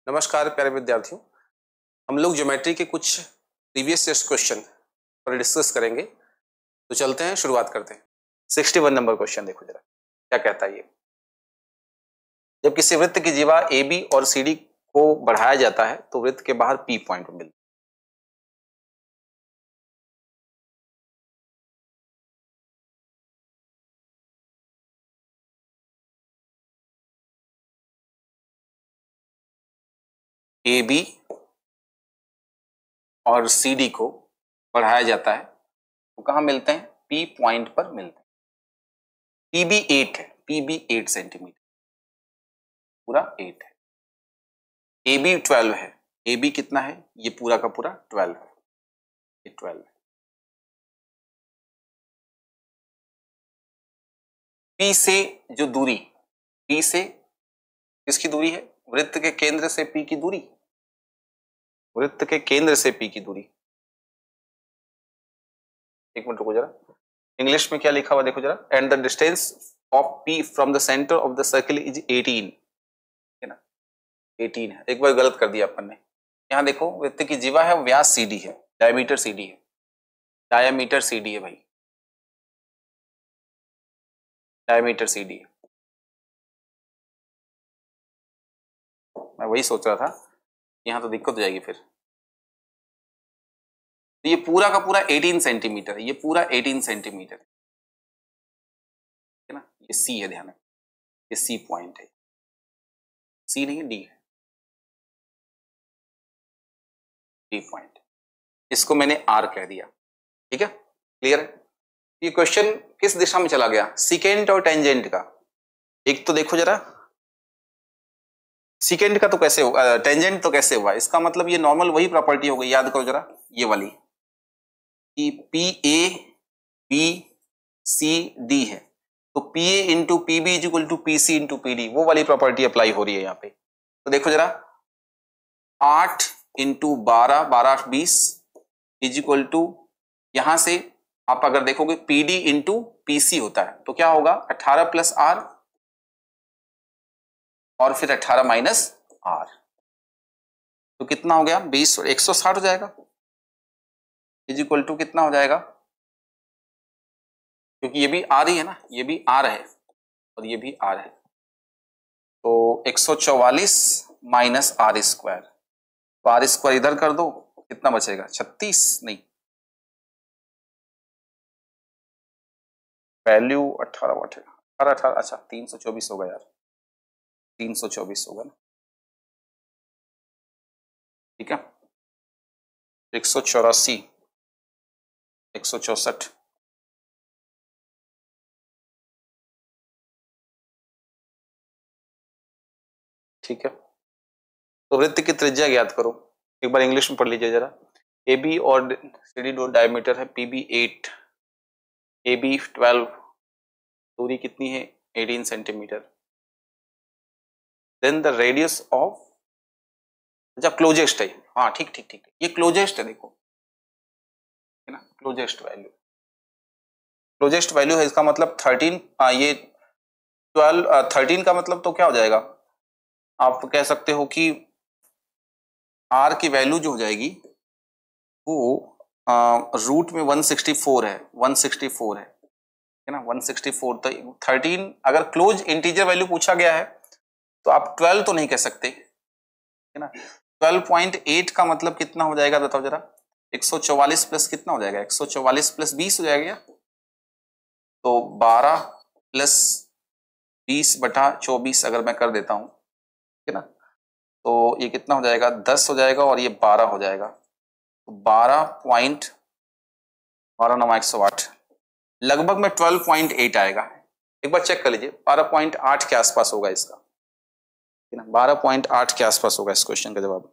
नमस्कार प्यारे विद्यार्थियों, हम लोग ज्योमेट्री के कुछ प्रीवियस टेस्ट क्वेश्चन पर डिस्कस करेंगे। तो चलते हैं, शुरुआत करते हैं। 61 नंबर क्वेश्चन देखो जरा क्या कहता है ये। जब किसी वृत्त की जीवा AB और CD को बढ़ाया जाता है तो वृत्त के बाहर P पॉइंट मिलता है। AB और CD को बढ़ाया जाता है तो कहाँ मिलते हैं? P पॉइंट पर मिलते हैं। PB 8 है, PB 8 सेंटीमीटर, पूरा 8 है। AB 12 है, AB कितना है? ये पूरा का पूरा 12 है, ये 12 है। P से जो दूरी, P से किसकी दूरी है? वृत्त के केंद्र से P की दूरी, वृत्त के केंद्र से P की दूरी। एक मिनट रुको जरा, इंग्लिश में क्या लिखा हुआ देखो जरा। And the distance of P from the centre of the circle is 18, है ना? 18 है। एक बार गलत कर दिया अपन ने। यहाँ देखो वृत्त की जीवा है, व्यास CD है, डायमीटर CD है, डायमीटर CD है भाई, डायमीटर CD है। मैं वही सोच रहा था, यहाँ तो दिक्कत हो जाएगी फिर। तो ये पूरा का पूरा 18 सेंटीमीटर है, ये पूरा 18 सेंटीमीटर है ना। ये C है, ध्यान रखना, ये C पॉइंट है, C नहीं है, D है, D पॉइंट। इसको मैंने R कह दिया, ठीक है, क्लियर है। ये क्वेश्चन किस दिशा में चला गया? सिकेंट और टेंजेंट का। एक तो देखो जरा, सिकेंट का तो कैसे होगा, टेंजेंट तो कैसे हुआ? इसका मतलब ये नॉर्मल वही प्रॉपर्टी हो गई, याद करो जरा, ये वाली कि PABCD है तो PA into PB is equal to PC into PD, वो वाली प्रॉपर्टी अप्लाई हो रही है यहाँ पे। तो देखो जरा, 8 इंटू 12, 12 20 इज इक्वल टू, यहां से आप अगर देखोगे PD इंटू PC होता है तो क्या होगा? 18 प्लस R और फिर 18 माइनस R, तो कितना हो गया? 20, 160 हो जाएगा, इज इक्वल टू कितना हो जाएगा? क्योंकि ये भी R ही है ना, ये भी R है और ये भी R है, तो 144 माइनस R स्क्वायर, तो R स्क्वायर इधर कर दो, कितना बचेगा? 36 नहीं, वैल्यू 18 वाट है, 18, अच्छा 324 होगा यार, 324 होगा ना, ठीक है। 184, 164, ठीक है। तो वृत्त की त्रिज्या ज्ञात करो, एक बार इंग्लिश में पढ़ लीजिए जरा। AB और CD दो डायमीटर है, PB 8, AB 12, दूरी कितनी है? 18 centimetre. Then the radius of, अच्छा क्लोजेस्ट है, हाँ ठीक ठीक ठीक, ये क्लोजेस्ट है, देखो है ना, क्लोजेस्ट वैल्यू, क्लोजेस्ट वैल्यू है, इसका मतलब 13, ये 12, 13 का मतलब तो क्या हो जाएगा? आप कह सकते हो कि R की वैल्यू जो हो जाएगी वो रूट में 164 है, 164 है ना, 164। तो 13 अगर क्लोज इंटीजर वैल्यू पूछा गया है तो आप 12 तो नहीं कह सकते, है ना। 12.8 का मतलब कितना हो जाएगा बताओ जरा? 144 प्लस कितना हो जाएगा? 144 प्लस 20 हो जाएगा, तो 12 प्लस 20 बटा 24 अगर मैं कर देता हूं, है ना, तो ये कितना हो जाएगा? 10 हो जाएगा और ये 12 हो जाएगा, तो 12.108 लगभग में 12.8 आएगा। एक बार चेक कर लीजिए, 12.8 के आसपास होगा इसका, है ना, 12.8 के आसपास होगा इस क्वेश्चन का जवाब।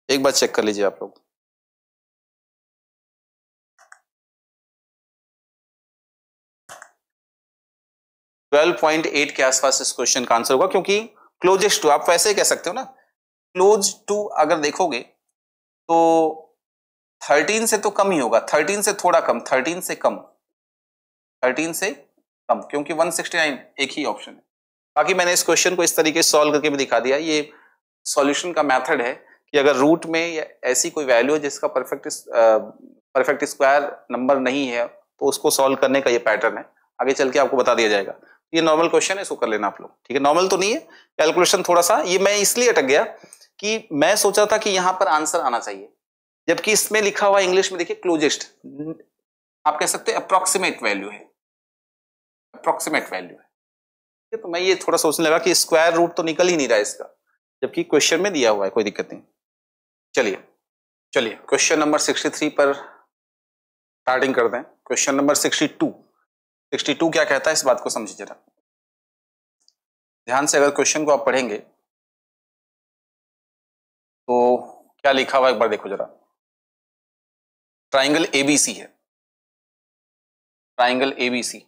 एक बार चेक कर लीजिए आप लोग। ट्वेल्व पॉइंट 8 के आसपास इस क्वेश्चन का आंसर होगा, क्योंकि क्लोजेस्ट टू, आप वैसे ही कह सकते हो ना, क्लोज टू अगर देखोगे तो 13 से तो कम ही होगा, 13 से थोड़ा कम, 13 से कम, 13 से कम, क्योंकि 169 एक ही ऑप्शन है, बाकी मैंने इस क्वेश्चन को इस तरीके से सॉल्व करके भी दिखा दिया। ये सॉल्यूशन का मेथड है कि अगर रूट में या ऐसी कोई वैल्यू है जिसका परफेक्ट स्क्वायर नंबर नहीं है तो उसको सॉल्व करने का ये पैटर्न है, आगे चल के आपको बता दिया जाएगा। ये नॉर्मल क्वेश्चन है, इसको कर लेना आप लोग, ठीक है। नॉर्मल तो नहीं है, कैलकुलेशन थोड़ा सा, ये मैं इसलिए अटक गया कि मैं सोचा था कि यहां पर आंसर आना चाहिए, जबकि इसमें लिखा हुआ इंग्लिश में देखिए क्लोजेस्ट, आप कह सकते हैं अप्रोक्सीमेट वैल्यू है, अप्रोक्सीमेट वैल्यू है। तो मैं ये थोड़ा सोचने लगा कि स्क्वायर रूट तो निकल ही नहीं रहा है इसका, जबकि क्वेश्चन में दिया हुआ है, कोई दिक्कत नहीं। चलिए चलिए क्वेश्चन नंबर 63 पर स्टार्टिंग करते हैं। क्वेश्चन नंबर 62 क्या कहता है, इस बात को समझिए जरा ध्यान से। अगर क्वेश्चन को आप पढ़ेंगे तो क्या लिखा हुआ एक बार देखो जरा। ट्राइंगल एबीसी है, ट्राइंगल एबीसी,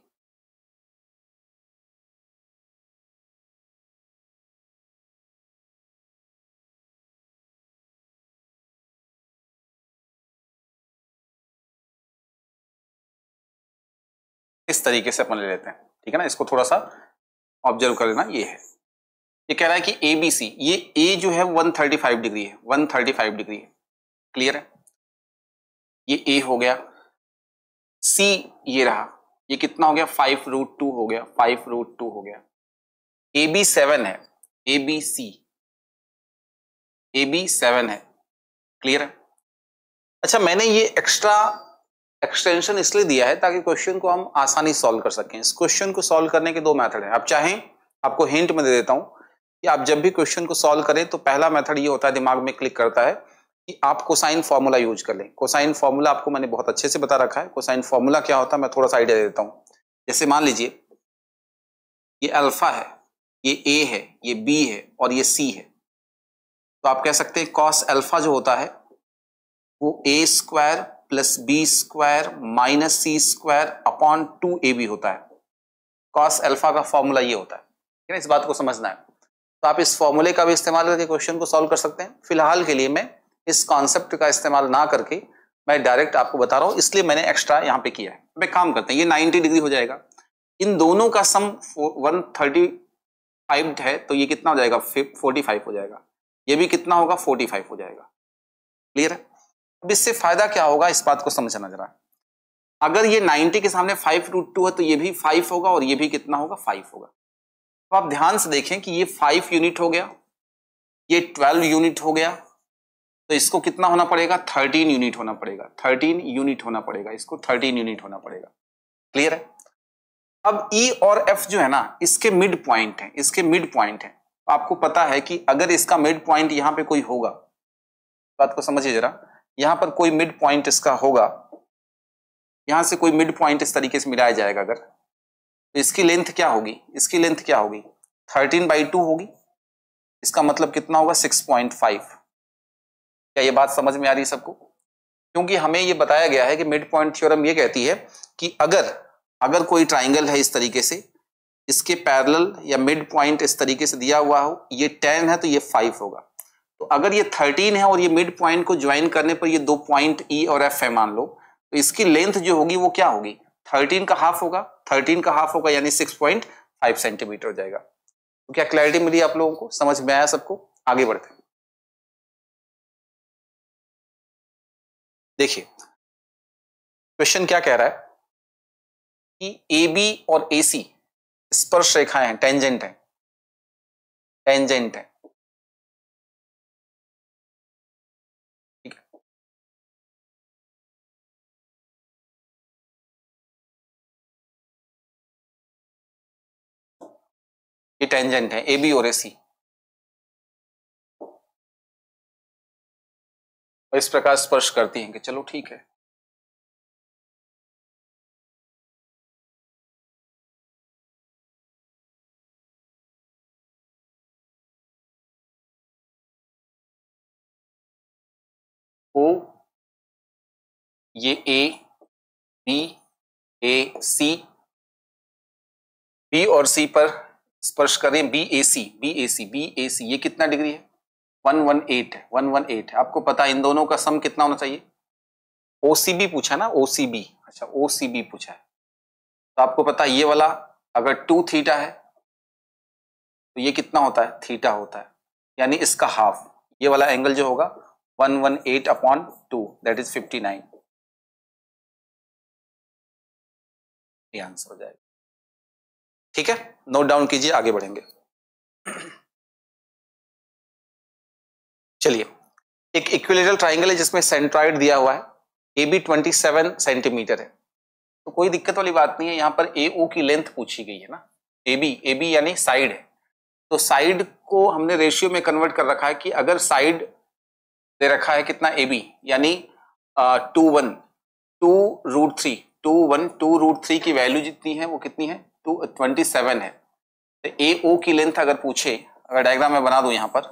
इस तरीके से अपन ले लेते हैं, ठीक है ना। इसको थोड़ा सा ऑब्जर्व कर लेना। ये है, ये कह रहा है कि एबीसी, ये ए जो है 135 डिग्री है, 135 डिग्री है, क्लियर है। ये ए हो गया, सी ये रहा, ये कितना हो गया 5√2 हो गया, 5√2 हो गया। ए बी 7 है, A B C, A B 7 है, क्लियर है। अच्छा, मैंने ये एक्स्ट्रा एक्सटेंशन इसलिए दिया है ताकि क्वेश्चन को हम आसानी से सॉल्व कर सकें। इस क्वेश्चन को सॉल्व करने के दो मेथड हैं। आप चाहें, आपको हिंट में दे देता हूं कि आप जब भी क्वेश्चन को सॉल्व करें तो पहला मेथड ये होता है, दिमाग में क्लिक करता है कि आप कोसाइन फॉर्मूला यूज कर लें। कोसाइन फॉर्मूला आपको मैंने बहुत अच्छे से बता रखा है। कोसाइन फॉर्मूला क्या होता है मैं थोड़ा सा आइडिया दे देता हूं। जैसे मान लीजिए ये अल्फा है, ये ए है, ये बी है और ये सी है, तो आप कह सकते हैं कॉस अल्फा जो होता है वो A square plus B square minus C square upon 2ab होता है। कॉस अल्फा का फॉर्मूला ये होता है, ठीक है, इस बात को समझना है। तो आप इस फॉर्मूले का भी इस्तेमाल करके क्वेश्चन को सॉल्व कर सकते हैं। फिलहाल के लिए मैं इस कॉन्सेप्ट का इस्तेमाल ना करके मैं डायरेक्ट आपको बता रहा हूं, इसलिए मैंने एक्स्ट्रा यहां पे किया है। अब एक काम करते हैं, ये 90 डिग्री हो जाएगा, इन दोनों का सम 135 है, तो ये कितना हो जाएगा 45 हो जाएगा, ये भी कितना होगा 45 हो जाएगा, क्लियर है। अब इससे फायदा क्या होगा इस बात को समझना जरा। अगर ये 90 के सामने 5√2 है तो ये भी 5 होगा और ये भी कितना होगा 5 होगा। तो आप ध्यान से देखें कि ये 5 यूनिट हो गया, ये 12 यूनिट हो गया, तो इसको कितना होना पड़ेगा 13 यूनिट होना पड़ेगा, 13 यूनिट होना पड़ेगा, इसको 13 यूनिट होना पड़ेगा, क्लियर है। अब ई और एफ जो है ना इसके मिड पॉइंट है, इसके मिड पॉइंट है। आपको पता है कि अगर इसका मिड पॉइंट यहां पे कोई होगा, बात को समझिए जरा, यहां पर कोई मिड पॉइंट इसका होगा, यहां से कोई मिड पॉइंट इस तरीके से मिलाया जाएगा अगर, तो इसकी लेंथ क्या होगी, इसकी लेंथ क्या होगी 13/2 होगी। इसका मतलब कितना होगा 6.5। क्या ये बात समझ में आ रही है सबको? क्योंकि हमें ये बताया गया है कि मिड पॉइंट थ्योरम ये कहती है कि अगर कोई ट्राइंगल है इस तरीके से, इसके पैरेलल या मिड पॉइंट इस तरीके से दिया हुआ हो, ये 10 है तो ये 5 होगा। तो अगर ये 13 है और ये मिड पॉइंट को ज्वाइन करने पर ये दो पॉइंट ई और एफ है मान लो, तो इसकी लेंथ जो होगी वो क्या होगी 13 का हाफ होगा, 13 का हाफ होगा यानी 6.5 सेंटीमीटर हो जाएगा। तो क्या क्लैरिटी मिली आप लोगों को, समझ में आया सबको? आगे बढ़ते हैं। देखिए क्वेश्चन क्या कह रहा है कि ए बी और ए सी स्पर्श रेखाएं हैं, टेंजेंट है, टेंजेंट है, ठीक है। ये टेंजेंट है ए बी और ए सी, और इस प्रकार स्पर्श करती हैं कि चलो ठीक है। ओ, ये A B, A C, B और सी पर स्पर्श कर रहे हैं, बी ए सी, बी ए सी, बी ए सी, ये कितना डिग्री है 118 है, 118 है। आपको पता है इन दोनों का सम कितना होना चाहिए, ओसीबी पूछा ना, ओसीबी, अच्छा ओसीबी पूछा है, तो आपको पता है ये वाला अगर 2 थीटा है तो ये कितना होता है, थीटा होता है, यानी इसका हाफ, ये वाला एंगल जो होगा 118/2 दैट इज 59, ये आंसर हो जाएगा। ठीक है, नोट डाउन कीजिए, आगे बढ़ेंगे। चलिए, एक इक्विलेटरल ट्राइंगल है जिसमें सेंट्रॉइड दिया हुआ है, AB 27 सेंटीमीटर है, तो कोई दिक्कत वाली बात नहीं है। यहां पर AO की लेंथ पूछी गई है ना, AB यानी साइड है, तो साइड को हमने रेशियो में कन्वर्ट कर रखा है कि अगर साइड दे रखा है कितना AB, यानी 2√3 की वैल्यू जितनी है वो कितनी है, 27 है। तो AO की लेंथ अगर पूछे, अगर डायग्राम में बना दूं, यहां पर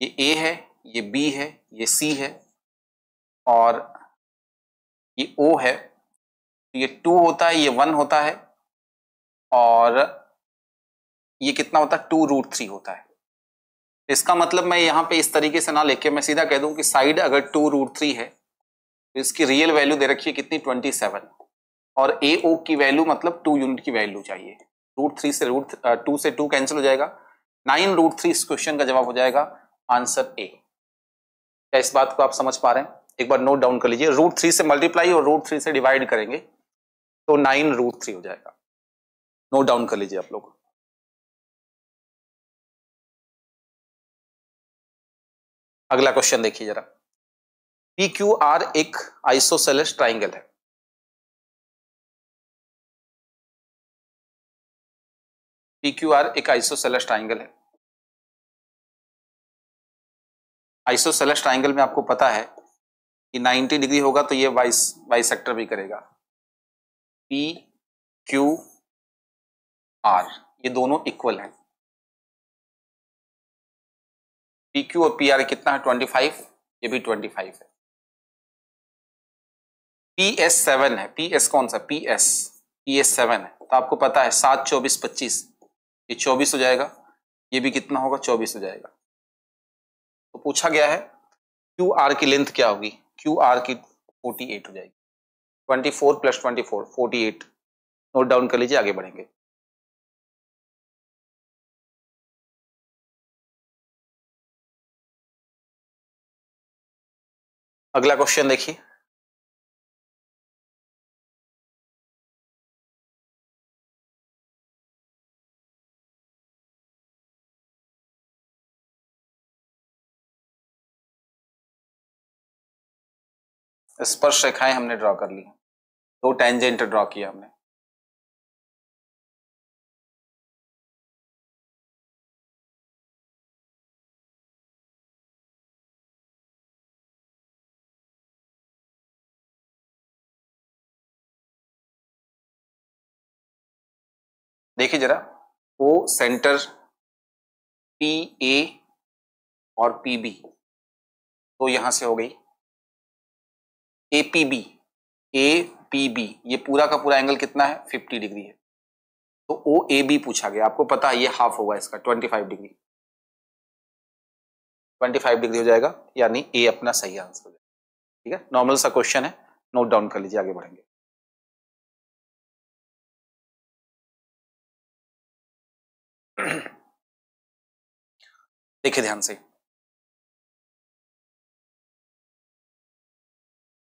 ये A है, ये B है, ये C है और ये O है, तो ये 2 होता है, ये 1 होता है और ये कितना होता है, 2√3 होता है। इसका मतलब मैं यहां पे इस तरीके से ना लेके मैं सीधा कह दूं कि साइड अगर 2√3 है तो इसकी रियल वैल्यू दे रखी है कितनी, 27, और AO की वैल्यू मतलब 2 यूनिट की वैल्यू चाहिए। √3 से √2 से 2 कैंसिल हो जाएगा, 9√3 इस क्वेश्चन का जवाब हो जाएगा, आंसर A। क्या इस बात को आप समझ पा रहे हैं? एक बार नोट डाउन कर लीजिए, √3 से मल्टीप्लाई और √3 से डिवाइड करेंगे तो 9√3 हो जाएगा। नोट डाउन कर लीजिए आप लोग। अगला क्वेश्चन देखिए जरा, PQR एक आइसोसेलेस ट्राइंगल है। PQR एक आइसोसेलेस ट्राइंगल है। आइसोसेलेस ट्राइंगल में आपको पता है कि 90 डिग्री होगा तो ये बाइसेक्टर भी करेगा। PQR ये दोनों इक्वल हैं। PQ और PR कितना है, 25, ये भी 25 है। PS 7 है, PS कौन सा, PS 7 है, तो आपको पता है 7, 24, 25, ये 24 हो जाएगा, ये भी कितना होगा, 24 हो जाएगा। तो पूछा गया है QR की लेंथ क्या होगी, QR की 48 हो जाएगी, 24 + 24 48। नोट डाउन कर लीजिए, आगे बढ़ेंगे। अगला क्वेश्चन देखिए, स्पर्श रेखाएं हमने ड्रॉ कर ली, 2 टेंजेंट ड्रॉ किया हमने। देखिए जरा, वो सेंटर PA और PB तो यहां से हो गई APB, ये पूरा का पूरा एंगल कितना है, 50 डिग्री है। तो OAB पूछा गया, आपको पता है ये हाफ होगा इसका, 25 डिग्री, 25 डिग्री हो जाएगा, यानी A अपना सही आंसर हो जाएगा। ठीक है, नॉर्मल सा क्वेश्चन है, नोट डाउन कर लीजिए, आगे बढ़ेंगे। देखिए ध्यान से,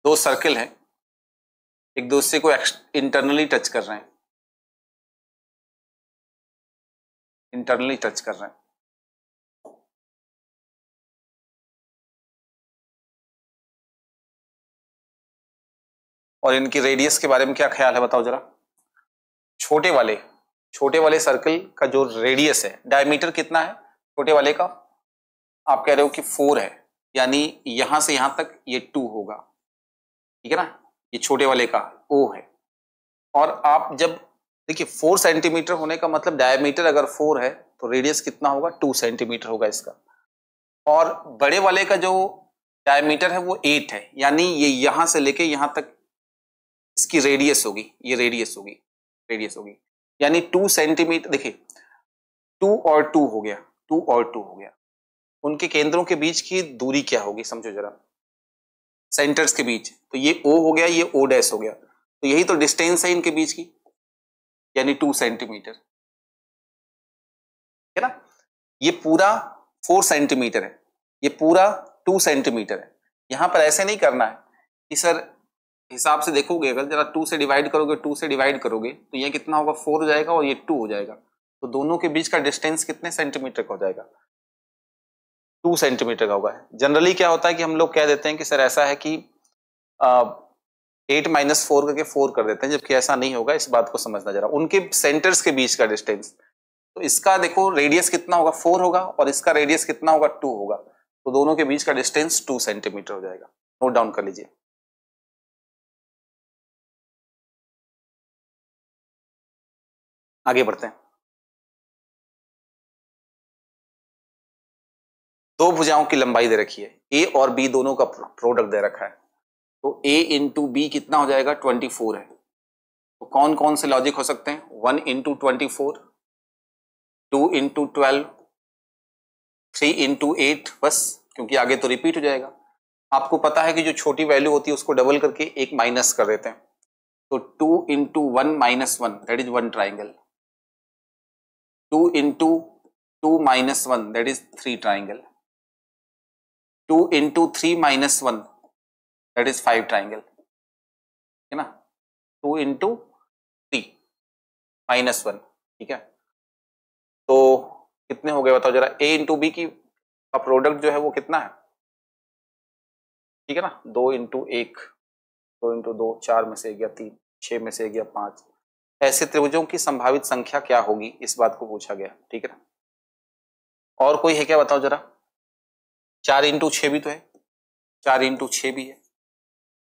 2 सर्किल हैं, एक दूसरे को इंटरनली टच कर रहे हैं, इंटरनली टच कर रहे हैं। और इनकी रेडियस के बारे में क्या ख्याल है बताओ जरा। छोटे वाले सर्कल का जो रेडियस है, डायमीटर कितना है छोटे वाले का, आप कह रहे हो कि 4 है, यानी यहां से यहां तक ये 2 होगा, ठीक है ना, ये छोटे वाले का O है। और आप जब देखिए 4 सेंटीमीटर होने का मतलब डायमीटर अगर 4 है तो रेडियस कितना होगा, 2 सेंटीमीटर होगा इसका। और बड़े वाले का जो डायमीटर है वो 8 है, यानी ये यहां से लेके यहां तक इसकी रेडियस होगी, ये रेडियस होगी, यानी 2 सेंटीमीटर। देखिए 2 और 2 हो गया, 2 और 2 हो गया, उनके केंद्रों के बीच की दूरी क्या होगी समझो जरा, सेंटर्स के बीच, तो ये O हो गया, ये O डैश हो गया, तो यही तो डिस्टेंस है इनके बीच की, यानी 2 सेंटीमीटर। है ना। ये पूरा 4 सेंटीमीटर है, ये पूरा 2 सेंटीमीटर है। यहां पर ऐसे नहीं करना है कि सर हिसाब से देखोगे, अगर जरा 2 से डिवाइड करोगे, 2 से डिवाइड करोगे तो ये कितना होगा, 4 हो जाएगा और ये 2 हो जाएगा। तो दोनों के बीच का डिस्टेंस कितने सेंटीमीटर का हो जाएगा, 2 सेंटीमीटर का होगा। जनरली क्या होता है कि हम लोग कह देते हैं कि सर ऐसा है कि 8 - 4 करके 4 कर देते हैं, जबकि ऐसा नहीं होगा। इस बात को समझना जरा, उनके सेंटर्स के बीच का डिस्टेंस। तो इसका देखो रेडियस कितना होगा, 4 होगा, और इसका रेडियस कितना होगा, 2 होगा। तो दोनों के बीच का डिस्टेंस 2 सेंटीमीटर हो जाएगा। नोट डाउन कर लीजिए। आगे बढ़ते हैं। दो भुजाओं की लंबाई दे रखी है, ए और बी दोनों का प्रोडक्ट दे रखा है। तो ए इंटू बी कितना हो जाएगा, 24 है। तो कौन कौन से लॉजिक हो सकते हैं, 1 इंटू 24, 2 इंटू 12, 3 इंटू 8, बस, क्योंकि आगे तो रिपीट हो जाएगा। आपको पता है कि जो छोटी वैल्यू होती है उसको डबल करके एक माइनस कर देते हैं। तो 2 into 1 - 1 that is 1 triangle, 2 into 2 - 1 that is 3 triangle, 2 into 3 - 1 that is 5 triangle, है ना। 2 इंटू 3 - 1, ठीक है। तो कितने हो गए बताओ जरा, ए इंटू बी की का प्रोडक्ट जो है वो कितना है, ठीक है ना। 2 इंटू 1, 2 इंटू 2, 4 में से गया 3, 6 में से गया 5। ऐसे त्रिभुजों की संभावित संख्या क्या होगी, इस बात को पूछा गया, ठीक है ना। और कोई है क्या बताओ जरा, 4 इंटू 6 भी तो है, 4 इंटू 6 भी है।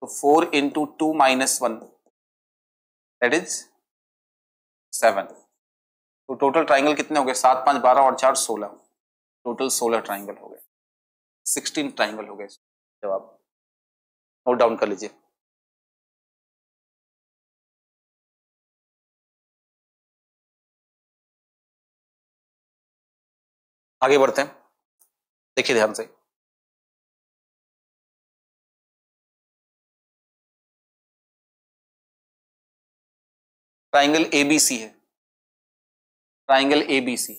तो 4 इंटू 2 - 1 दैट इज 7। तो टोटल ट्राइंगल कितने हो गए, 7, 5, 12 और 4, 16। टोटल 16 ट्राइंगल हो गए, 16 ट्राइंगल हो गए। जवाब नोट डाउन कर लीजिए। आगे बढ़ते हैं, देखिए ध्यान से। ट्राइंगल एबीसी है, ट्राइंगल एबीसी,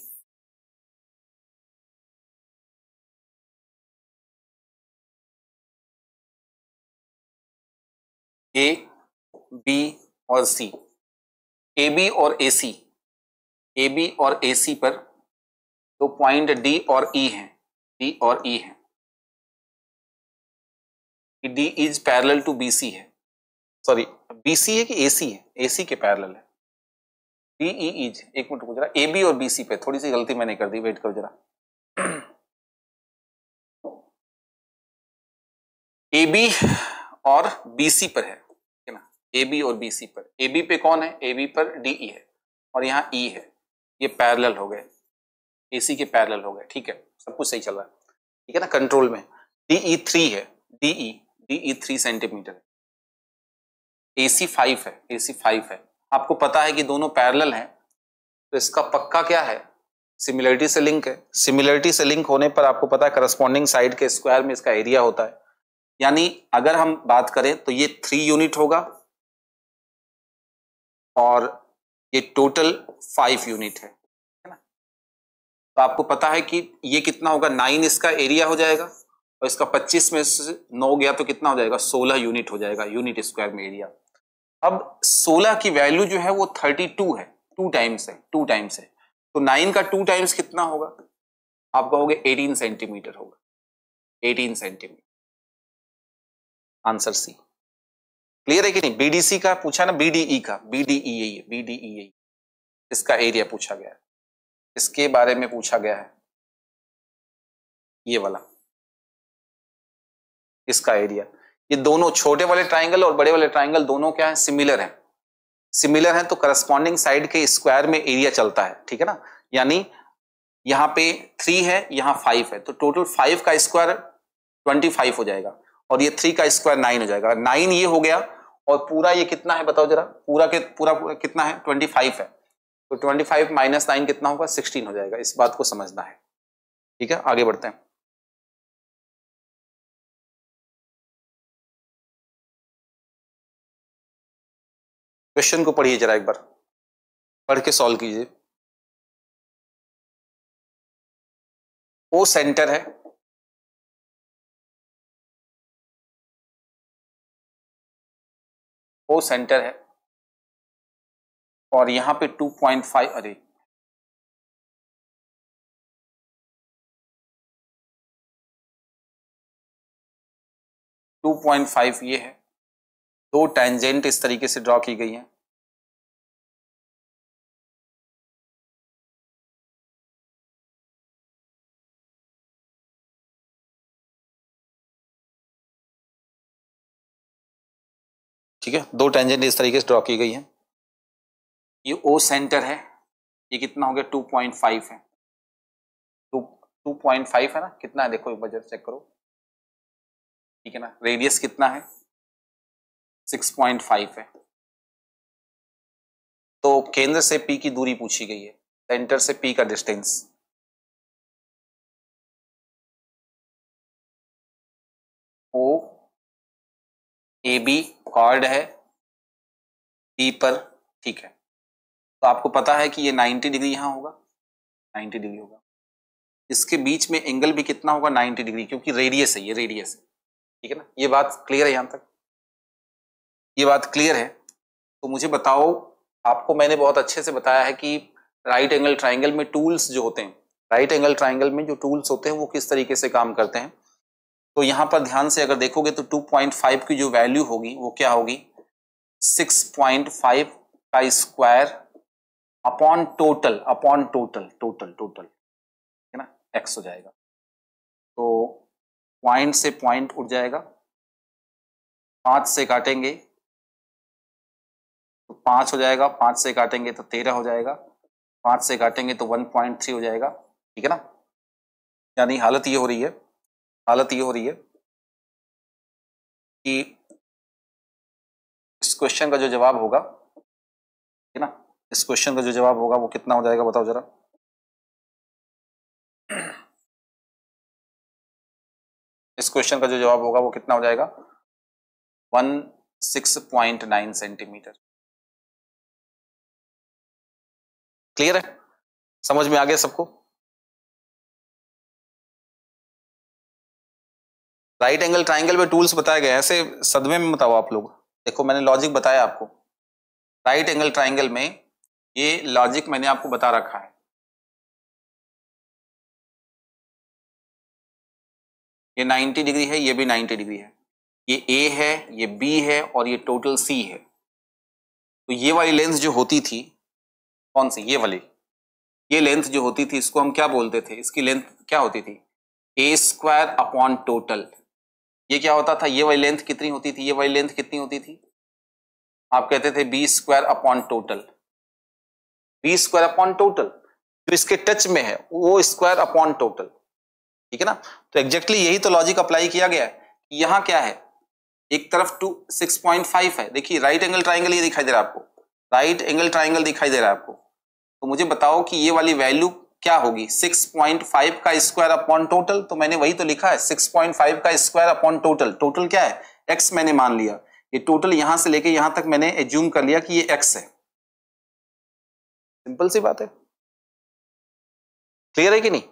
ए बी और सी, ए बी और ए सी, ए बी और ए सी पर तो पॉइंट डी और ई हैं, डी और ई हैं। D is parallel to B C है, सॉरी बीसी है कि एसी है, एसी के पैरेलल है। डी ई इज, एक मिनट रुको जरा, ए बी और बी सी पे थोड़ी सी गलती मैंने कर दी, वेट करो जरा। ए बी और बी सी पर है ना, ए बी और बी सी पर। ए बी पे कौन है, ए बी पर डी ई है और यहाँ ई है, ये पैरेलल हो गए, एसी के पैरेलल हो गए, ठीक है। सब कुछ सही चल रहा है, ठीक है ना, कंट्रोल में। डीई 3 है, डीई 3 सेंटीमीटर है, एसी 5 है, एसी 5 है। आपको पता है कि दोनों पैरेलल हैं, तो इसका पक्का क्या है, सिमिलरिटी से लिंक है। सिमिलरिटी से लिंक होने पर आपको पता है करस्पॉन्डिंग साइड के स्क्वायर में इसका एरिया होता है। यानी अगर हम बात करें तो ये 3 यूनिट होगा और ये टोटल 5 यूनिट है ना। तो आपको पता है कि ये कितना होगा, 9 इसका एरिया हो जाएगा और इसका 25 में से 9 गया तो कितना हो जाएगा, 16 यूनिट हो जाएगा, यूनिट स्क्वायर में एरिया। अब 16 की वैल्यू जो है वो 32 है, 2 टाइम्स है, 2 टाइम्स है। तो 9 का 2 टाइम्स कितना होगा, आप कहोगे 18 सेंटीमीटर होगा, 18 सेंटीमीटर। Answer C. क्लियर है कि नहीं, बीडीसी का पूछा ना, बीडीई का, बीडीई यही है, बीडीई यही, इसका एरिया पूछा गया है, इसके बारे में पूछा गया है, ये वाला, इसका एरिया। ये दोनों छोटे वाले ट्राइंगल और बड़े वाले ट्राइंगल दोनों क्या है, सिमिलर है, सिमिलर है, तो करस्पॉन्डिंग साइड के स्क्वायर में एरिया चलता है, ठीक है ना। यानी यहाँ पे 3 है, यहाँ 5 है, तो टोटल 5 का स्क्वायर 25 हो जाएगा और ये 3 का स्क्वायर 9 हो जाएगा। 9 ये हो गया और पूरा ये कितना है बताओ जरा, पूरा के पूरा कितना है, 25 है। तो 25 - 9 कितना होगा, 16 हो जाएगा। इस बात को समझना है, ठीक है। आगे बढ़ते हैं। क्वेश्चन को पढ़िए जरा एक बार, पढ़ के सॉल्व कीजिए। ओ सेंटर है, ओ सेंटर है, और यहां पे 2.5, अरे 2.5 ये है। दो टेंजेंट इस तरीके से ड्रॉ की गई हैं। ठीक है, दो टेंजेंट इस तरीके से ड्रॉ की गई हैं। ये ओ सेंटर है, ये कितना हो गया 2.5 है, 2.5 है ना, कितना है देखो एक बार जरा चेक करो, ठीक है ना। रेडियस कितना है 6.5 है। तो केंद्र से पी की दूरी पूछी गई है, सेंटर से पी का distance. O A B chord है पी पर, ठीक है। तो आपको पता है कि ये 90 डिग्री यहां होगा, 90 डिग्री होगा। इसके बीच में एंगल भी कितना होगा 90 डिग्री, क्योंकि रेडियस है, ये रेडियस है, ठीक है ना। ये बात क्लियर है यहां तक, ये बात क्लियर है। तो मुझे बताओ, आपको मैंने बहुत अच्छे से बताया है कि राइट एंगल ट्राइंगल में टूल्स जो होते हैं, राइट एंगल ट्राइंगल में जो टूल्स होते हैं वो किस तरीके से काम करते हैं। तो यहां पर ध्यान से अगर देखोगे तो 2.5 की जो वैल्यू होगी वो क्या होगी, 6.5 का square upon total, upon total, total total, है ना, एक्स हो जाएगा। तो पॉइंट से पॉइंट उठ जाएगा, 5 से काटेंगे तो 5 हो जाएगा, 5 से काटेंगे तो 13 हो जाएगा, 5 से काटेंगे तो 1.3 हो जाएगा, ठीक है ना। यानी हालत ये हो रही है, हालत ये हो रही है कि इस क्वेश्चन का जो जवाब होगा, है ना, इस क्वेश्चन का जो जवाब होगा वो कितना हो जाएगा बताओ जरा। इस क्वेश्चन का जो जवाब होगा वो कितना हो जाएगा, 16.9 सेंटीमीटर। क्लियर है, समझ में आ गया सबको। राइट एंगल ट्राइंगल में टूल्स बताए गए, ऐसे सदमे में बताओ आप लोग। देखो मैंने लॉजिक बताया आपको, राइट एंगल ट्राइंगल में ये लॉजिक मैंने आपको बता रखा है। ये 90 डिग्री है, ये भी 90 डिग्री है, ये ए है, ये बी है, और ये टोटल सी है। तो ये वाली लेंथ जो होती थी, कौन सी, ये वाली, ये लेंथ जो होती थी इसको हम क्या बोलते थे, इसकी लेंथ क्या होती थी, ए स्क्वायर अपॉन टोटल। ये क्या होता था, ये वाली लेंथ कितनी होती थी, ये वाली लेंथ कितनी होती थी, आप कहते थे B square upon total, B square upon total. जो इसके टच में है वो स्क्वायर अपॉन टोटल, ठीक है ना। तो एग्जैक्टली यही तो लॉजिक अप्लाई किया गया है। यहां क्या है, एक तरफ 6.5 है, देखिए राइट एंगल ट्राइंगल ये दिखाई दे रहा है आपको, राइट एंगल ट्राइंगल दिखाई दे रहा है आपको। तो मुझे बताओ कि ये वाली वैल्यू क्या होगी, 6.5 का स्क्वायर अपॉन टोटल। तो मैंने वही तो लिखा है 6.5 का स्क्वायर अपॉन टोटल। टोटल क्या है, एक्स मैंने मान लिया, ये टोटल यहां से लेके यहां तक मैंने एज्यूम कर लिया कि ये एक्स है। सिंपल सी बात है, क्लियर है कि नहीं।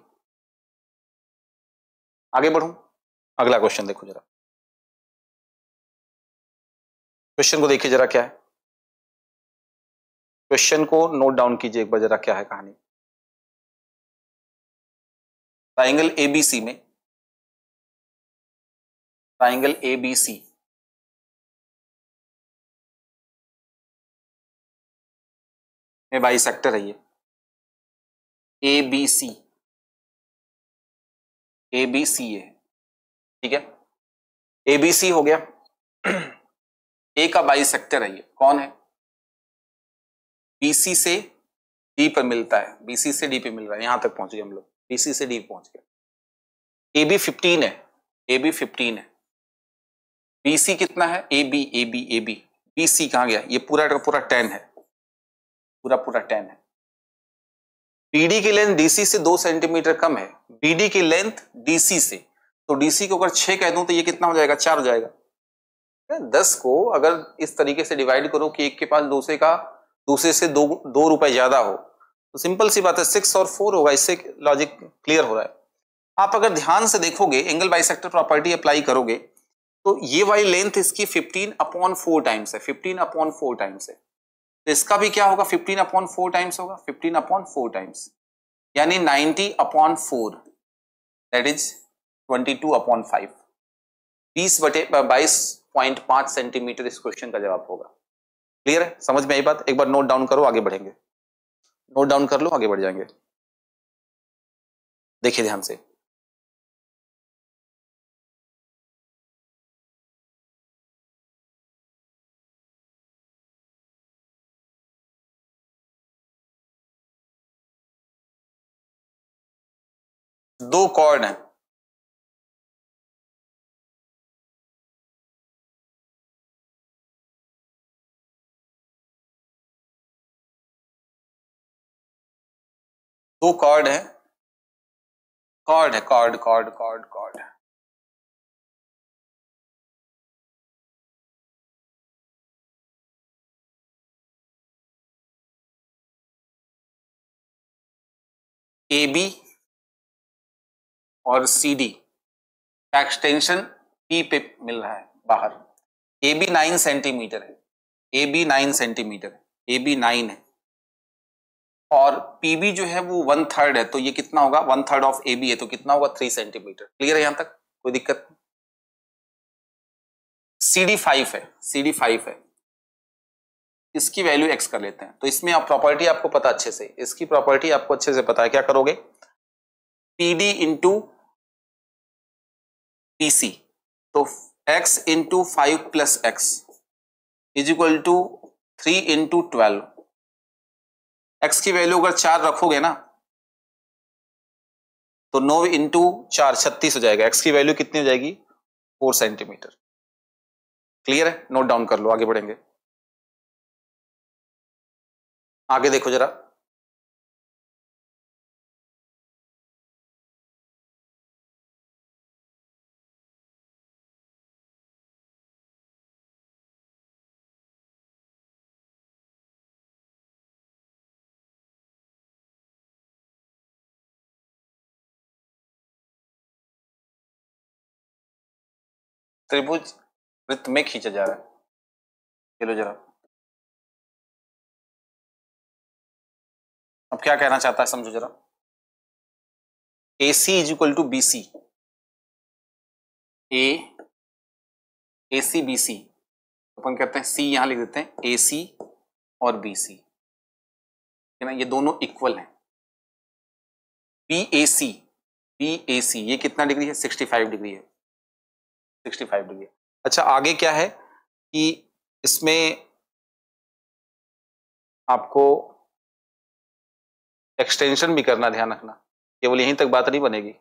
आगे बढ़ूं, अगला क्वेश्चन देखो जरा, क्वेश्चन को देखिए जरा क्या है, क्वेश्चन को नोट डाउन कीजिए एक बार जरा, क्या है कहानी। ट्राइंगल एबीसी में, ट्राइंगल एबीसी में बाइसेक्टर है ये, एबीसी, एबीसी है, ठीक है, एबीसी हो गया। ए का बाइसेक्टर है ये, कौन है, बीसी से डी पर मिलता है, बीसी से डी पे मिल रहा है, यहां तक पहुंच गए हम लोग, बीसी से डी पहुंच गए। एबी 15 है, एबी 15 है, बीसी कितना है, एबी एबी एबी, बीसी कहां गया, ये पूरा का पूरा 10 है, पूरा पूरा 10 है। बीडी की लेंथ डीसी से 2 सेंटीमीटर कम है, बीडी की लेंथ डीसी से, तो डीसी को अगर 6 कह दूं तो ये कितना हो जाएगा, 4 हो जाएगा। 10 को अगर इस तरीके से डिवाइड करो कि एक के पास दूसरे से 2 रुपए ज्यादा हो, तो सिंपल सी बात है 6 और 4 होगा, इससे लॉजिक क्लियर हो रहा है। आप अगर ध्यान से देखोगे एंगल बाइसेक्टर प्रॉपर्टी अप्लाई करोगे तो ये वाली लेंथ इसकी 15/4 टाइम्स है, 15/4 टाइम्स है, तो इसका भी क्या होगा 15/4 टाइम्स होगा, 15/4 टाइम्स यानी 90/4 दैट इज 22/5, 20/22.5 सेंटीमीटर इस क्वेश्चन का जवाब होगा। क्लियर है, समझ में आई बात? एक बार नोट डाउन करो, आगे बढ़ेंगे। नोट डाउन कर लो, आगे बढ़ जाएंगे। देखिए ध्यान से, दो कॉर्ड हैं, दो कॉर्ड है, कॉर्ड है, chord chord chord chord A B और सी डी का एक्सटेंशन पी पे मिल रहा है बाहर। ए बी 9 सेंटीमीटर है, ए बी 9 सेंटीमीटर है, ए बी 9 है और पीबी जो है वो 1/3 है, तो ये कितना होगा 1/3 ऑफ ए बी है, तो कितना होगा 3 सेंटीमीटर। क्लियर है, यहां तक कोई दिक्कत? सी डी 5 है, सी डी 5 है, इसकी वैल्यू एक्स कर लेते हैं। तो इसमें आप प्रॉपर्टी आपको पता अच्छे से, इसकी प्रॉपर्टी आपको अच्छे से पता है, क्या करोगे P D into P C, तो x into 5 plus x is equal to 3 into 12। एक्स की वैल्यू अगर 4 रखोगे ना तो 9 इंटू 4 36 हो जाएगा, एक्स की वैल्यू कितनी हो जाएगी 4 सेंटीमीटर। क्लियर है, नोट डाउन कर लो, आगे बढ़ेंगे। आगे देखो जरा, त्रिभुज वृत्त में खींचा जा रहा है, चलो जरा अब क्या कहना चाहता है समझो जरा। A C is equal to B C, A C B C, अपन कहते हैं सी यहां लिख देते हैं, ए सी और बी सी है ना, ये दोनों इक्वल हैं। बी ए सी ये कितना डिग्री है 65 डिग्री है, 65 डिग्री है। अच्छा आगे क्या है कि इसमें आपको एक्सटेंशन भी करना, ध्यान रखना, केवल यहीं तक बात नहीं बनेगी,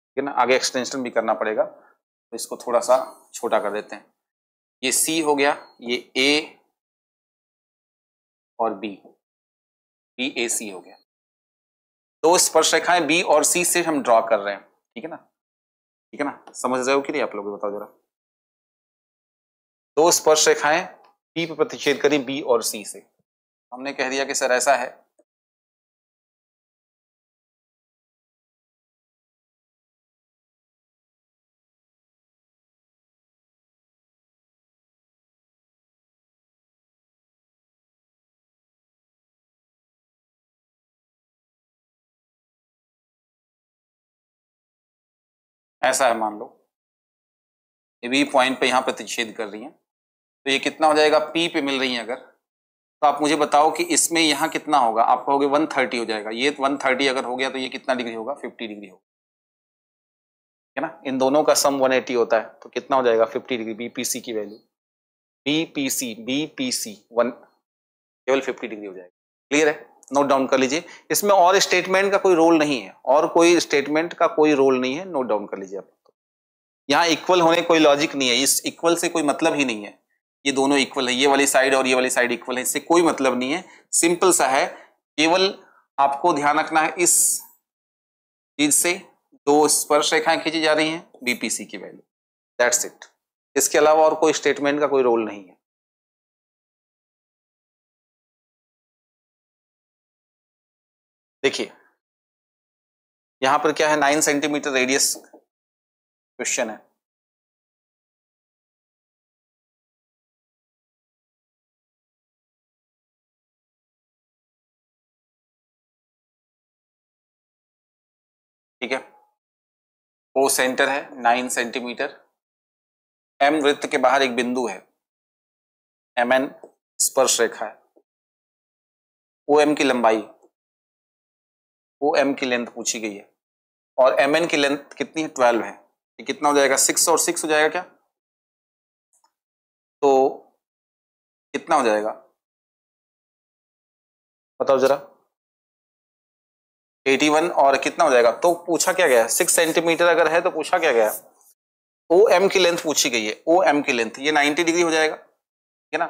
ठीक है ना, आगे एक्सटेंशन भी करना पड़ेगा। तो इसको थोड़ा सा छोटा कर देते हैं, ये सी हो गया, ये ए और बी, बी ए सी हो गया। दो स्पर्श रेखाएं बी और सी से हम ड्रॉ कर रहे हैं, ठीक है ना, ठीक है ना, समझ रहे हो कि नहीं आप लोग बताओ जरा। दो स्पर्श रेखाएं बी पे प्रतिच्छेद करी बी और सी से, हमने कह दिया कि सर ऐसा है, ऐसा है मान लो, ये बी पॉइंट पे यहां प्रतिच्छेद कर रही है, तो ये कितना हो जाएगा पी पे मिल रही है अगर, तो आप मुझे बताओ कि इसमें यहां कितना होगा, आप कहोगे 130 हो जाएगा, ये 130 अगर हो गया तो ये कितना डिग्री होगा 50 डिग्री होगा, है ना, इन दोनों का सम 180 होता है, तो कितना हो जाएगा 50 डिग्री, बीपीसी की वैल्यू, बीपीसी 1 केवल 50 डिग्री हो जाएगा। क्लियर है, नोट डाउन कर लीजिए, इसमें और स्टेटमेंट का कोई रोल नहीं है, और कोई स्टेटमेंट का कोई रोल नहीं है, नोट डाउन कर लीजिए आप। यहाँ इक्वल होने कोई लॉजिक नहीं है, इस इक्वल से कोई मतलब ही नहीं है, ये दोनों इक्वल है, ये वाली साइड और ये वाली साइड इक्वल है, इससे कोई मतलब नहीं है, सिंपल सा है, केवल आपको ध्यान रखना है इस चीज से दो स्पर्श रेखाएं खींची जा रही हैं बीपीसी की वैल्यू, दैट्स इट, इसके अलावा और कोई स्टेटमेंट का कोई रोल नहीं है। देखिए यहां पर क्या है, 9 सेंटीमीटर रेडियस क्वेश्चन है। ठीक है, ओ सेंटर है 9 सेंटीमीटर, एम वृत्त के बाहर एक बिंदु है, एम एन स्पर्श रेखा है, ओ एम की लंबाई, ओ एम की लेंथ पूछी गई है, और एम एन की लेंथ कितनी है, 12 है। ये कितना हो जाएगा, 6 और 6 हो जाएगा क्या, तो कितना हो जाएगा बताओ जरा, 81 और कितना हो जाएगा, तो पूछा क्या गया, 6 सेंटीमीटर अगर है तो पूछा क्या गया, ओ एम की लेंथ पूछी गई है, ओ एम की लेंथ, ये 90 डिग्री हो जाएगा, ठीक है ना।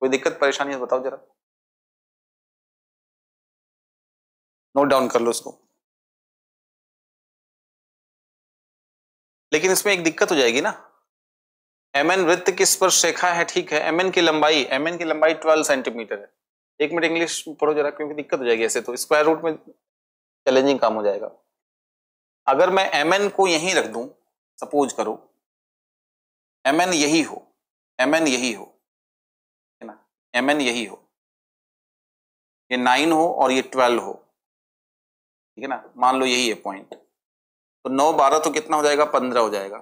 कोई दिक्कत परेशानी है बताओ जरा, नोट डाउन कर लो उसको। लेकिन इसमें एक दिक्कत हो जाएगी ना, एम एन वृत्त की स्पर्श रेखा है, ठीक है, एम एन की लंबाई, एम एन की लंबाई 12 सेंटीमीटर है। एक मिनट इंग्लिश पढ़ो जरा, क्योंकि दिक्कत हो जाएगी, ऐसे तो स्क्वायर रूट में चैलेंजिंग काम हो जाएगा। अगर मैं एम एन को यहीं रख दूं, सपोज करो एम एन यही हो, एम एन यही हो, है ना, एम एन यही हो, ये 9 हो और ये 12 हो, ठीक है ना, मान लो यही है पॉइंट, तो 9 12 तो कितना हो जाएगा, 15 हो जाएगा,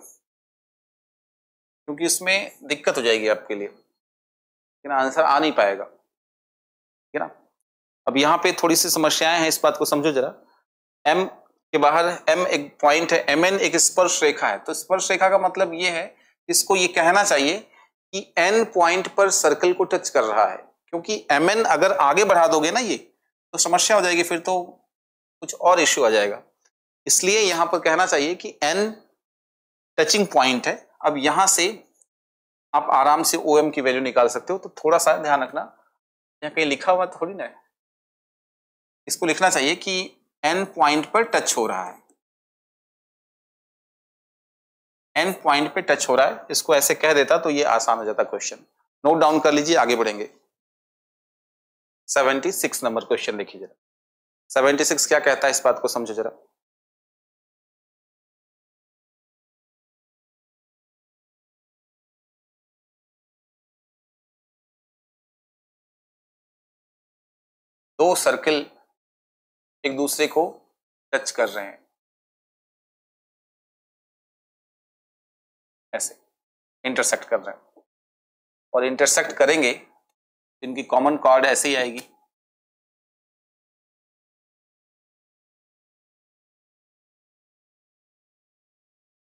क्योंकि इसमें दिक्कत हो जाएगी आपके लिए, ठीक है ना, आंसर आ नहीं पाएगा, ठीक है ना। अब यहाँ पे थोड़ी सी समस्याएं हैं, इस बात को समझो जरा। एम के बाहर एम एक पॉइंट है, एम एन एक स्पर्श रेखा है, तो स्पर्श रेखा का मतलब ये है, इसको ये कहना चाहिए कि एन पॉइंट पर सर्कल को टच कर रहा है, क्योंकि एम एन अगर आगे बढ़ा दोगे ना ये, तो समस्या हो जाएगी, फिर तो कुछ और इश्यू आ जाएगा। इसलिए यहां पर कहना चाहिए कि एन टचिंग पॉइंट है। अब यहां से आप आराम से ओ एम की वैल्यू निकाल सकते हो, तो थोड़ा सा ध्यान रखना, यहाँ कहीं लिखा हुआ थोड़ी ना है, इसको लिखना चाहिए कि एन पॉइंट पर टच हो रहा है, एन पॉइंट पे टच हो रहा है, इसको ऐसे कह देता तो ये आसान हो जाता क्वेश्चन। नोट डाउन कर लीजिए, आगे बढ़ेंगे। 76 नंबर क्वेश्चन देखिए जरा, 76 क्या कहता है, इस बात को समझो जरा। दो सर्किल एक दूसरे को टच कर रहे हैं, ऐसे इंटरसेक्ट कर रहे हैं, और इंटरसेक्ट करेंगे, इनकी कॉमन कॉर्ड ऐसे ही आएगी,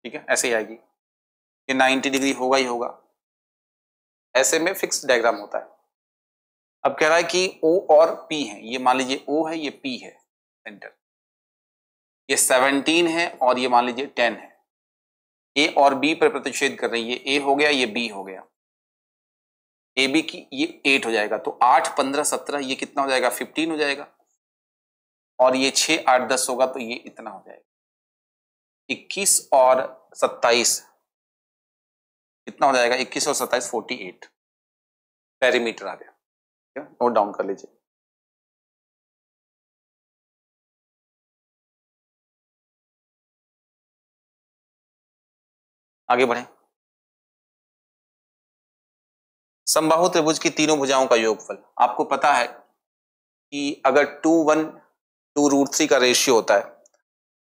ठीक है, ऐसे ही आएगी, ये 90 डिग्री होगा ही होगा, ऐसे में फिक्स डायग्राम होता है। अब कह रहा है कि O और P है, ये मान लीजिए O है, ये P है सेंटर, ये 17 है और ये मान लीजिए 10 है, A और B पर प्रतिच्छेद कर रही है, ये A हो गया, ये B हो गया, ए बी की ये 8 हो जाएगा, तो 8 15 17 ये कितना हो जाएगा, 15 हो जाएगा, और ये 6 8 10 होगा, तो ये इतना हो जाएगा, 21 और 27 कितना हो जाएगा, 21 और 27 48 पेरीमीटर आ गया। नोट डाउन कर लीजिए। आगे बढ़े, समबाहु त्रिभुज की तीनों भुजाओं का योगफल, आपको पता है कि अगर 2 1 2√3 का रेशियो होता है,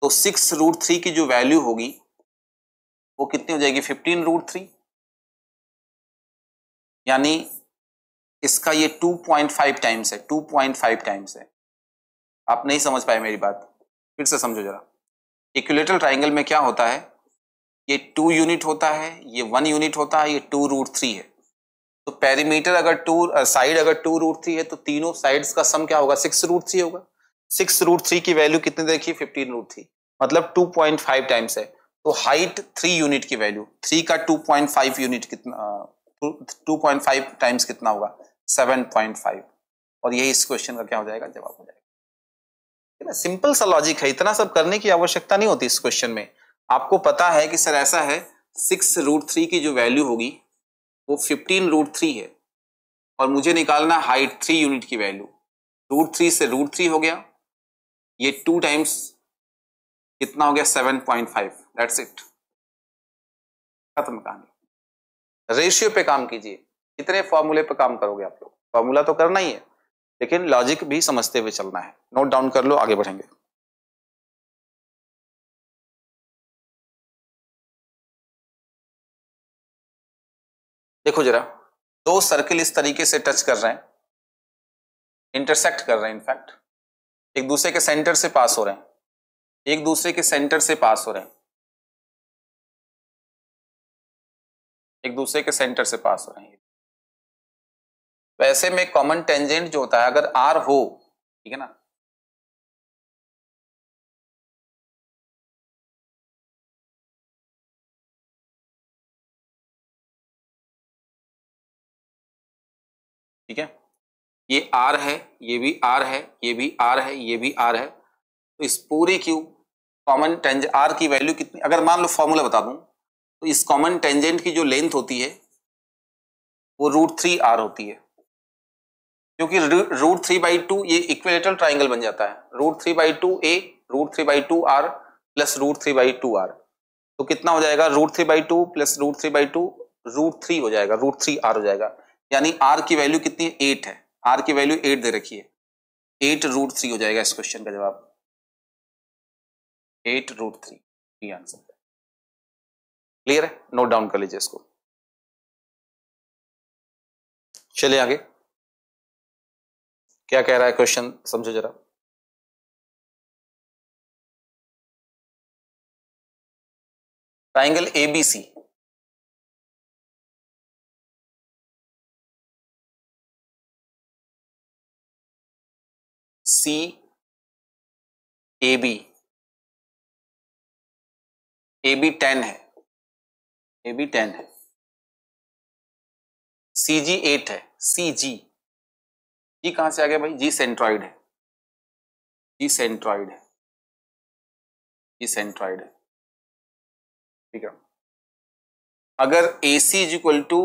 तो 6√3 की जो वैल्यू होगी वो कितनी हो जाएगी, 15√3, यानी इसका ये 2.5 टाइम्स है, 2.5 टाइम्स है। आप नहीं समझ पाए मेरी बात, फिर से समझो जरा। इक्विलेटरल ट्राइंगल में क्या होता है, ये 2 यूनिट होता है, ये 1 यूनिट होता है, ये 2√3 है, तो पेरीमीटर अगर साइड अगर 2√3 है, तो तीनों साइड्स का सम क्या होगा, 6√3 होगा। 6√3 की वैल्यू कितनी देखिए, 15√3, मतलब 2.5 टाइम्स है, तो हाइट 3 यूनिट की वैल्यू, 3 का 2.5 यूनिट कितना, 2.5 टाइम्स कितना होगा, 7.5, और यही इस क्वेश्चन का क्या हो जाएगा, जवाब हो जाएगा। सिंपल सा लॉजिक है, इतना सब करने की आवश्यकता नहीं होती इस क्वेश्चन में। आपको पता है कि सर ऐसा है, 6√3 की जो वैल्यू होगी वो 15√3 है, और मुझे निकालना हाइट 3 यूनिट की वैल्यू, √3 से √3 हो गया, ये 2 टाइम्स कितना हो गया 7.5, दैट्स इट, खत्म कहानी। रेशियो पे काम कीजिए, कितने फॉर्मूले पे काम करोगे आप लोग, फॉर्मूला तो करना ही है लेकिन लॉजिक भी समझते हुए चलना है। नोट डाउन कर लो, आगे बढ़ेंगे। देखो जरा, दो सर्किल इस तरीके से टच कर रहे हैं, इंटरसेक्ट कर रहे हैं, इनफैक्ट एक दूसरे के सेंटर से पास हो रहे हैं, एक दूसरे के सेंटर से पास हो रहे हैं, एक दूसरे के सेंटर से पास हो रहे हैं। वैसे में कॉमन टेंजेंट जो होता है अगर आर हो, ठीक है ना, ठीक है, ये आर है, ये भी आर है, ये भी आर है, ये भी आर है, तो इस पूरी क्यू कॉमन टेंजेंट आर की वैल्यू कितनी, अगर मान लो फॉर्मूला बता दूं तो इस कॉमन टेंजेंट की जो लेंथ होती है वो √3r होती है, क्योंकि √3/2 ये इक्विलेटरल ट्राइंगल बन जाता है, √3/2a √3/2r प्लस √3/2r, तो कितना हो जाएगा √3/2 प्लस √3/2 √3 हो जाएगा, √3r हो जाएगा, यानी r की वैल्यू कितनी है 8 है, r की वैल्यू 8 दे रखी है, 8 √3 हो जाएगा इस क्वेश्चन का जवाब, 8 √3 ये आंसर है। क्लियर है, नोट डाउन कर लीजिए इसको। चलिए आगे, क्या कह रहा है क्वेश्चन समझो जरा। ट्राइंगल ABC, CAB, AB 10 है, AB 10 है, CG 8 है, CG, जी कहां से आ गया भाई, जी सेंट्रॉइड है, जी सेंट्रॉइड है, जी सेंट्रॉइड है, ठीक है। अगर AC is equal to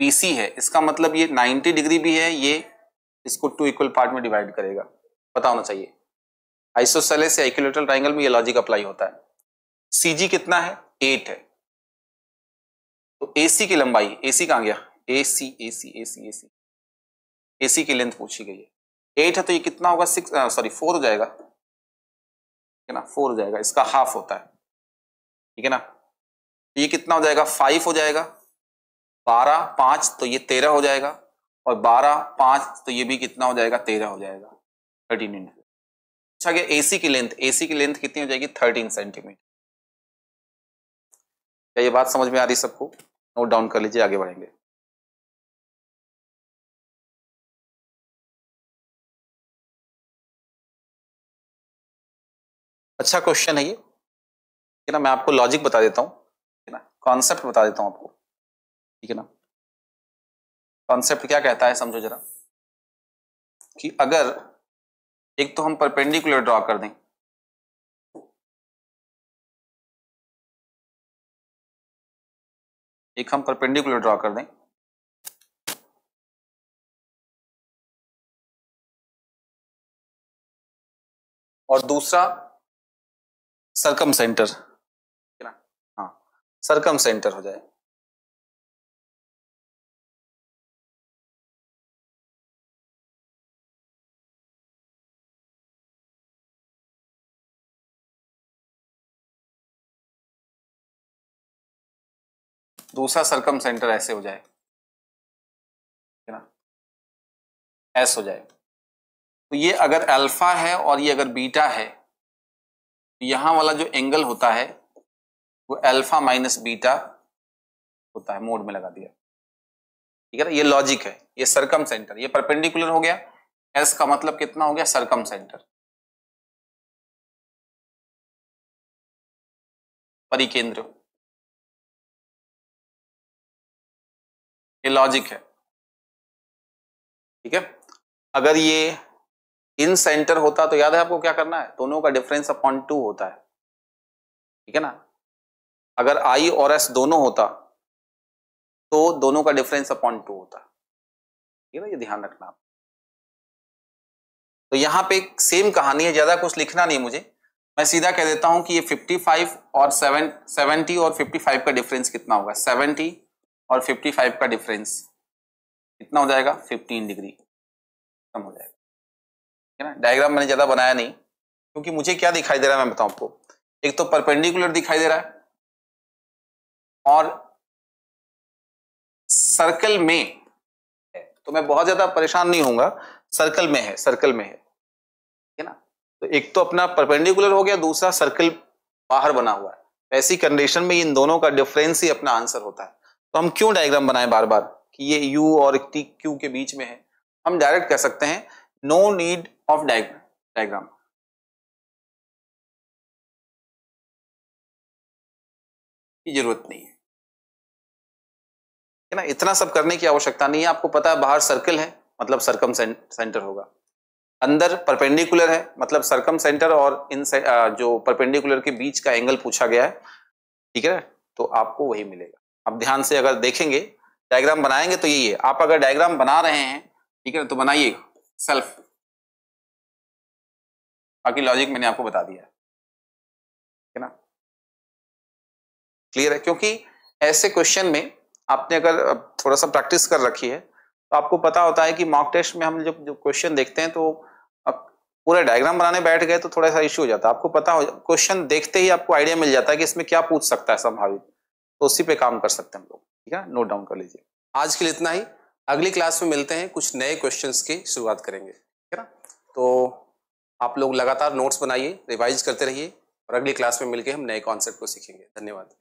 BC है, इसका मतलब ये 90 डिग्री भी है, ये इसको 2 इक्वल पार्ट में डिवाइड करेगा, पता होना चाहिए। आइसोसेलेस या इक्विलैटरल ट्रायंगल में ये लॉजिक अप्लाई होता है। CG कितना है 8 है, तो AC की लंबाई, AC कहां गया, AC AC AC AC AC की लेंथ पूछी गई है, 8 है तो ये कितना होगा 4 हो जाएगा, ठीक है ना, 4 हो जाएगा, इसका हाफ होता है, ठीक है ना, ये कितना हो जाएगा 5 हो जाएगा, 12 5 तो ये 13 हो जाएगा, और 12 5 तो ये भी कितना हो जाएगा 13 हो जाएगा, 13 यूनिट। अच्छा गया AC की लेंथ, AC की लेंथ कितनी हो जाएगी 13 सेंटीमीटर। क्या ये बात समझ में आ रही सबको, नोट डाउन कर लीजिए, आगे बढ़ेंगे। अच्छा क्वेश्चन है ये, ठीक है ना, मैं आपको लॉजिक बता देता हूँ, ठीक है ना, कॉन्सेप्ट बता देता हूँ आपको, ठीक है ना। कॉन्सेप्ट क्या कहता है समझो जरा, कि अगर एक तो हम परपेंडिकुलर ड्रॉ कर दें, एक हम परपेंडिकुलर ड्रॉ कर दें, और दूसरा सरकम सेंटर, ठीक है ना, हाँ सरकम सेंटर हो जाए, दूसरा सरकम सेंटर ऐसे हो जाए, ठीक है ना, ऐसे हो जाए, तो ये अगर अल्फा है और ये अगर बीटा है, तो यहां वाला जो एंगल होता है वो अल्फा माइनस बीटा होता है, मोड में लगा दिया, ठीक है ना, ये लॉजिक है, ये सरकम सेंटर, ये परपेंडिकुलर हो गया, एस का मतलब कितना हो गया सरकम सेंटर, परिकेंद्र, ये लॉजिक है, ठीक है। अगर ये इन सेंटर होता तो याद है आपको क्या करना है, दोनों का डिफरेंस अपॉन 2 होता है, ठीक है ना। अगर I और S दोनों होता तो दोनों का डिफरेंस अपॉन 2 होता, ठीक है ना, ये ध्यान रखना आप। तो यहाँ पे सेम कहानी है, ज्यादा कुछ लिखना नहीं मुझे, मैं सीधा कह देता हूं कि ये 55 और 70 और 55 का डिफरेंस कितना होगा, 70 और 55 का डिफरेंस कितना हो जाएगा, 15 डिग्री कम हो जाएगा, है ना। डायग्राम मैंने ज्यादा बनाया नहीं, क्योंकि मुझे क्या दिखाई दे रहा है मैं बताऊं आपको, एक तो परपेंडिकुलर दिखाई दे रहा है और सर्कल में है, तो मैं बहुत ज्यादा परेशान नहीं होऊंगा, सर्कल में है, सर्कल में है ना। तो एक तो अपना परपेंडिकुलर हो गया, दूसरा सर्कल बाहर बना हुआ है, ऐसी कंडीशन में इन दोनों का डिफरेंस ही अपना आंसर होता है। तो हम क्यों डायग्राम बनाएं बार बार कि ये U और Q के बीच में है, हम डायरेक्ट कह सकते हैं नो नीड ऑफ डायग्राम, की जरूरत नहीं है ना, इतना सब करने की आवश्यकता नहीं है। आपको पता है बाहर सर्कल है मतलब सर्कम सेंटर होगा, अंदर परपेंडिकुलर है मतलब सर्कम सेंटर और इन जो परपेंडिकुलर के बीच का एंगल पूछा गया है, ठीक है, तो आपको वही मिलेगा। अब ध्यान से अगर देखेंगे डायग्राम बनाएंगे तो यही है, आप अगर डायग्राम बना रहे हैं, ठीक है, तो बनाइएगा सेल्फ, बाकी लॉजिक मैंने आपको बता दिया है ना, क्लियर है। क्योंकि ऐसे क्वेश्चन में आपने अगर थोड़ा सा प्रैक्टिस कर रखी है तो आपको पता होता है कि मॉक टेस्ट में हम जब क्वेश्चन देखते हैं तो पूरा डायग्राम बनाने बैठ गए तो थोड़ा सा इश्यू हो जाता है। आपको पता हो, क्वेश्चन देखते ही आपको आइडिया मिल जाता है कि इसमें क्या पूछ सकता है संभावित, तो उसी पे काम कर सकते हैं हम लोग, ठीक है, नोट डाउन कर लीजिए। आज के लिए इतना ही, अगली क्लास में मिलते हैं, कुछ नए क्वेश्चंस की शुरुआत करेंगे, ठीक है ना। तो आप लोग लगातार नोट्स बनाइए, रिवाइज करते रहिए और अगली क्लास में मिलकर हम नए कॉन्सेप्ट को सीखेंगे। धन्यवाद।